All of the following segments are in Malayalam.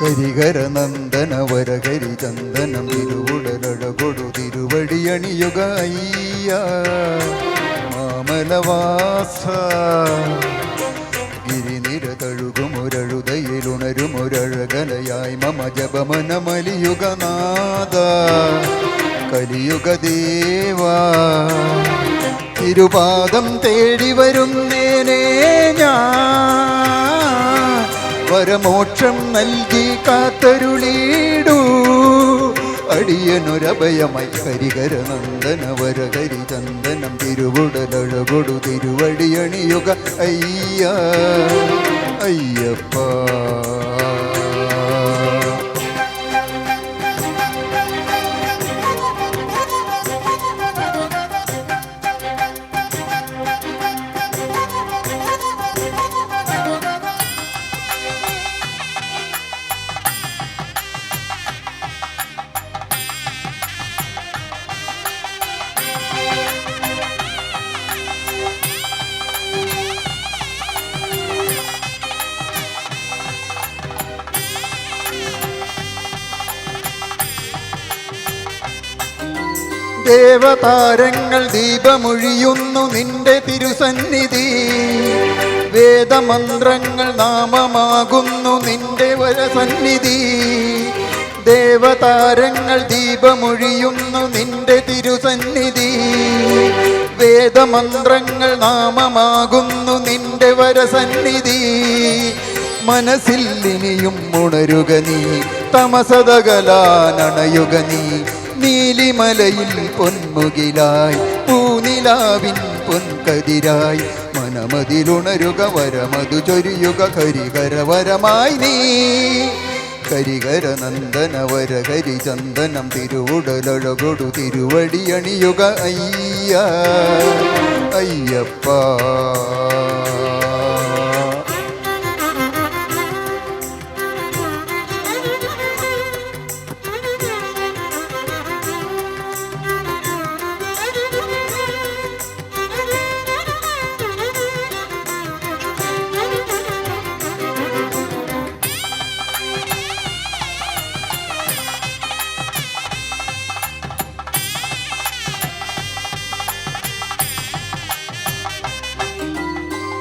കരികര നന്ദന വരകരി ചന്ദനം തിരുവുടലഴകൊടു തിരുവടിയണിയുക അയ്യ മാമലവാസ ഗിരിനിര തഴുകുമൊരഴുതയിലുണരുമൊരഴകലയായി മമ ജപമനമലിയുക നാദ കലിയുഗ ദേവാ തിരുപാദം തേടി വരുന്നേനേ ഞാൻ പരമോക്ഷം നൽകി കാത്തരുളീടൂ അടിയനൊരഭയമായി കരികര നന്ദന വരകരി ചന്ദനം തിരുവുടലഴകൊടു തിരുവടിയണിയുക അയ്യ അയ്യപ്പ. ദേവതാരങ്ങൾ ദീപമൊഴിയുന്നു നിന്റെ തിരുസന്നിധി വേദമന്ത്രങ്ങൾ നാമമാകുന്നു നിന്റെ വരസന്നിധി ദേവതാരങ്ങൾ ദീപമൊഴിയുന്നു നിന്റെ തിരുസന്നിധി വേദമന്ത്രങ്ങൾ നാമമാകുന്നു നിന്റെ വരസന്നിധി മനസ്സിൽ ഇനിയും ഉണരുക നീ തമസതകലാനണയുക നീ നീലിമലയിൽ പൊന്മുകിലായി പൂനിലാവിൻ പൊൻകതിരായി മനമതിലുണരുക വരമതു ചൊരിയുക കരികര വരമായി നീ കരികര നന്ദന വരകരി ചന്ദനം തിരുവുടലഴകൊടു തിരുവടിയണിയുക അയ്യ അയ്യപ്പ.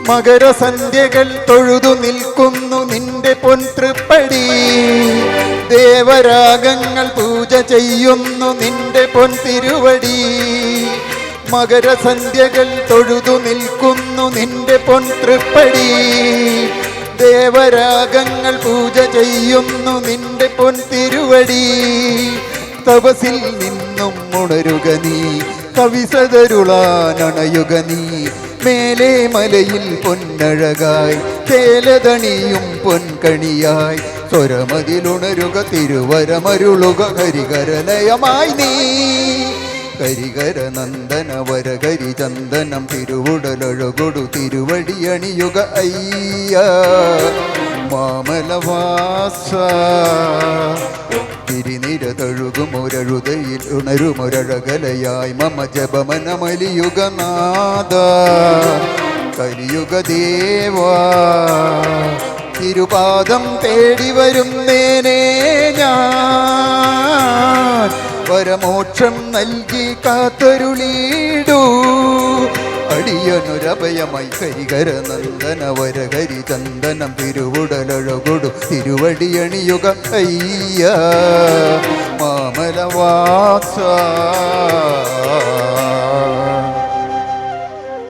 മകരസന്ധ്യകൾ തൊഴുതു നിൽക്കുന്നു നിന്റെ പൊൻതൃപ്പടി ദേവരാഗങ്ങൾ പൂജ ചെയ്യുന്നു നിന്റെ പൊൻതിരുവടി മകരസന്ധ്യകൾ തൊഴുതു നിൽക്കുന്നു നിന്റെ പൊൻതൃപ്പടി ദേവരാഗങ്ങൾ പൂജ ചെയ്യുന്നു നിന്റെ പൊൻതിരുവടി തപസിൽ നിന്നും ഉണരുക നീ കവിസതരുളാനണയുക നീ മേലെ മലയിൽ പൊന്നഴകായി തേലതണിയും പൊൻകണിയായി സ്വരമതിലുണരുക തിരുവരമരുളുക കരികരലയമായി നീ കരികര നന്ദന വരകരി ചന്ദനം തിരുവുടലഴകൊടു തിരുവടിയണിയുക അയ്യ മാമലവാസ തിരിനിര തഴുകുമൊരഴുതയിൽ ഉണരുമൊരഴകലയായി മമ ജപമനമലിയുക നാദ കലിയുഗ ദേവാ തിരുപാദം തേടി വരുന്നേനേ ഞാൻ പരമോക്ഷം നൽകി കാത്തരുളീടൂ അടിയനൊരഭയമായി കരികര നന്ദന വരകരി ചന്ദനം തിരുവുടലഴകൊടു തിരുവടിയണിയുക അയ്യ മാമലവാസ.